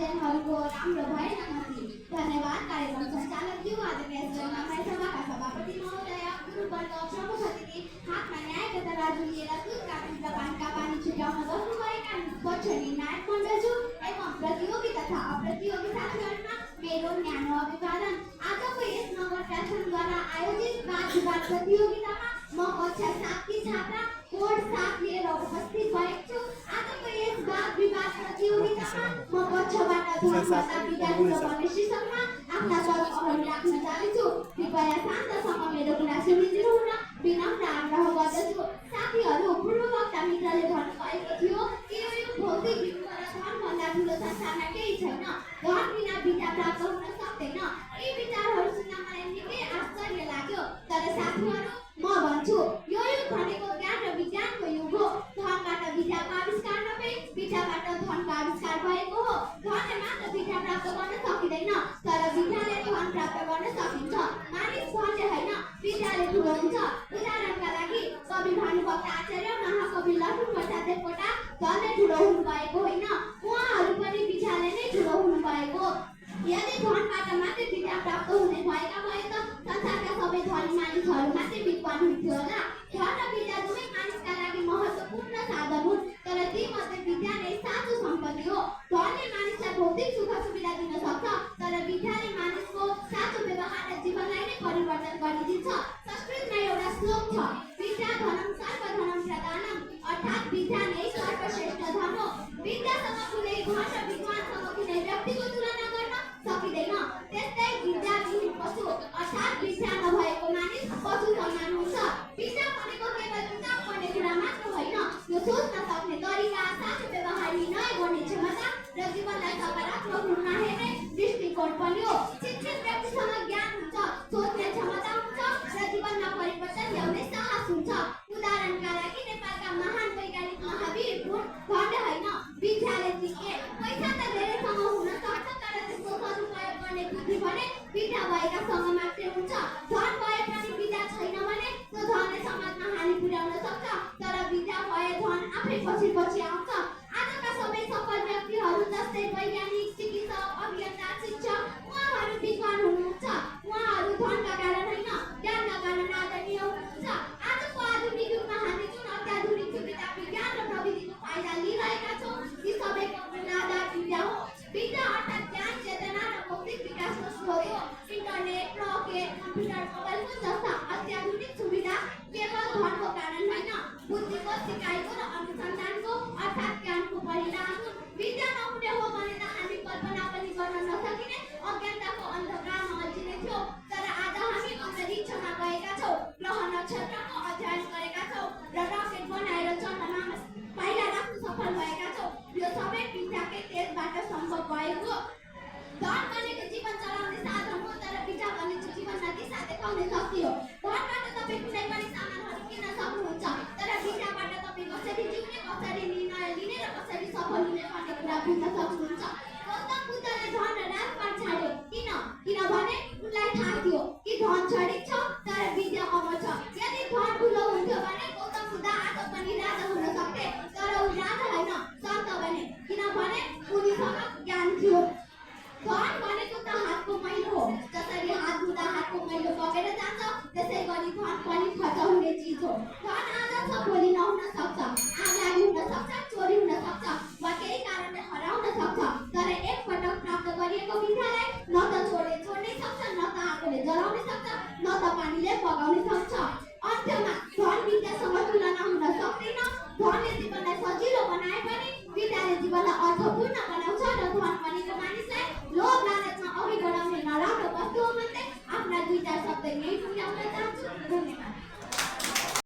सृजनहरूको राम्रो भएन कति। धन्यवाद कार्यक्रम सञ्चालक ज्यू, आदरणीय नमाई सभाका सभापति महोदय, गुरुवर्ग प्रमुख अतिथि, हातमा न्याय तथा जुलिएर दुध काट्नु र पानका पानी छुट्याउन बस्नुभएका निष्पक्ष निर्णायक मण्डलज्यू एवं प्रतियोगी तथा अप्रतियोगी साथीहरूमा मेरो न्यानो अभिवादन। आजको यस नगर ट्याक्सनद्वारा आयोजित वाद विवाद प्रतियोगितामा म कक्षा 7 की छात्रा कोड 7 लिएर उपस्थित भएको छु। आजको यस वाद विवाद प्रतियोगितामा म पक्षबाट धर्मता विद्यार्थी भन्ने शीर्षकमा आफ्ना तर्क अगाडि राख्न चाहन्छु। कृपया शान्तसँग मेरो कुरा सुनिदिनु हुन विनम्र आग्रह गर्दछु। साथीहरू, पूर्व वक्ता मित्रले भन्नुभएको थियो कि यो भौतिक विश्व र धनभन्दा ठुलो संसारमा केही छैन, धन बिना विद्या प्राप्त हुन सक्दैन। यी विचारहरू सुन्न मलाई निकै आश्चर्य लाग्यो। तर साथीहरू, म भन्छु यो युग भनेको ज्ञान र विज्ञानको युग हो। धनबाट विद्याको आविष्कार नभई विद्याबाट धनको आविष्कार भएको हो। धनले मात्र विद्या प्राप्त गर्न सकिँदैन, तर विद्याले धन प्राप्त गर्न सकिन्छ। मानिस धनले होइन, विद्याले ठुलो हुन्छ। उदाहरणका लागि कवि भानुभक्त आचार्य, महाकवि लक्ष्मीप्रसाद देवकोटा धनले ठुलो हुनुभएको होइन, उहाँहरू पनि विद्याले नै ठुलो हुनुभएको। यदि धनबाट मात्रै विद्या प्राप्त हुने भएका भए त संसारका सबै धनी मानिसहरू मात्रै विद्वान हुन्थ्यो होला। धन र विद्या दुवै मानिसका लागि महत्त्वपूर्ण साधन हुन्, तर तीमध्ये विद्या नै साँचो सम्पत्ति हो। धनले मानिसलाई भौतिक सुख सुविधा दिन सक्छ, तर विद्याले मानिसको साँचो व्यवहार र जीवनलाई नै परिवर्तन गरिदिन्छ। संस्कृतमा एउटा श्लोक छ, विद्या धनम सर्वधनम प्रधानम, अर्थात् विद्या नै सर्वश्रेष्ठ धन हो। विद्यासँग कुनै धन र विद्वानसँग कुनै व्यक्तिको तुलना गर्न सकिँदैन। त्यस्तै विद्याविहीन पशु अर्थात् विद्या नभएको मानिस पशु समान हुन्छ। विद्या भनेको केवल किताब पढ्ने कुरा मात्र होइन, यो सोच्न सक्ने तरिका, साँचो व्यवहार, निर्णय गर्ने क्षमता र जीवनलाई सकारात्मक रूपमा हेर्ने दृष्टिकोण पनि हो। शिक्षित व्यक्तिसँग ज्ञान हुन्छ, सोच्ने क्षमता हुन्छ र जीवनमा परिवर्तन ल्याउने साहस हुन्छ। उदाहरणका लागि नेपालका महान वैज्ञानिक महावीर भन्ने होइन, विद्याले जिते। पैसा त धेरैसँग हुन सक्छ, तर त्यसको सदुपयोग गर्ने बुद्धि भने विद्या भएकासँग मात्रै हुन्छ। धन भए पनि विद्या छैन भने त्यो धनले समाजमा हानि पुर्याउन सक्छ, तर विद्या भए धन आफै पछि पछि आउँछ। आजका सबै सफल व्यक्तिहरू जस्तै वैज्ञानिक, चिकित्सक, अभियन्ता, शिक्षक, उहाँहरू विद्वान हुनुहुन्छ। उहाँहरू धनका कारण होइन, ज्ञानका कारण आदरणीय हुनुहुन्छ। आजको आधुनिक युगमा हामी जुन अत्याधुनिक सुविधा, विज्ञान र प्रविधिको फाइदा लिइरहेका छौँ, यी सबैको मूल आधार विद्या हो। विद्या अर्थात् ज्ञान, चेतना र बौद्धिक विकासको स्रोत हो। Internet, rocket, computer, mobile phone जस्ता अत्याधुनिक सुविधा केवल धनको कारण होइन, बुद्धिको, सिकाइको र अनुसन्धानको अर्थात् ज्ञानको परिणाम हुन्। विद्या नहुने हो भने त हामी कल्पना पनि गर्न नसकिने अज्ञानताको अन्धकारमा अल्झिने थियौँ। तर आज हामी अन्तरिक्षमा गएका छौँ, ग्रह नक्षत्रको अध्ययन गरेका छौँ र रकेट बनाएर चन्द्रमामा पाइला राख्न सफल भएका छौँ। यो सबै विद्याकै तेजबाट सम्भव भएको। धन भनेको जीवन चलाउने साधन हो, तर विद्या भनेको जीवनमा दिशा देखाउने शक्ति हो। धनबाट तपाईँ कुनै पनि सामानहरू किन्न सक्नुहुन्छ, तर विद्याबाट तपाईँ कसरी जिउने, कसरी निर्णय लिने र कसरी सफल हुने भन्ने कुरा बुझ्न सक्नुहुन्छ। गौतम बुद्धले धन र राजपाट छाड्यो। किनभने उनलाई थाहा थियो कि धन क्षणिक छ, तर विद्या अमर छ। यदि धन ठुलो हुन्थ्यो भने गौतम बुद्ध आज पनि राजा हुन सक्थे, तर ऊ राजा होइन, सन्त बने, किनभने उनीसँग ज्ञान थियो। धन भनेको त हातको मैलो हो। जसरी हात धुँदा हातको मैलो बगेर जान्छ, त्यसै गरी धन पनि खर्च हुने चिज हो। धन आज छ, भोलि नहुन सक्छ, आगलागी हुन सक्छ, चोरी हुन सक्छ वा केही कारणले हराउन सक्छ। तर एकपटक प्राप्त गरिएको विद्यालाई न त छोड्नै सक्छ, न त आगोले जलाउनै सक्छ, न त पानीले बगाउनै सक्छ।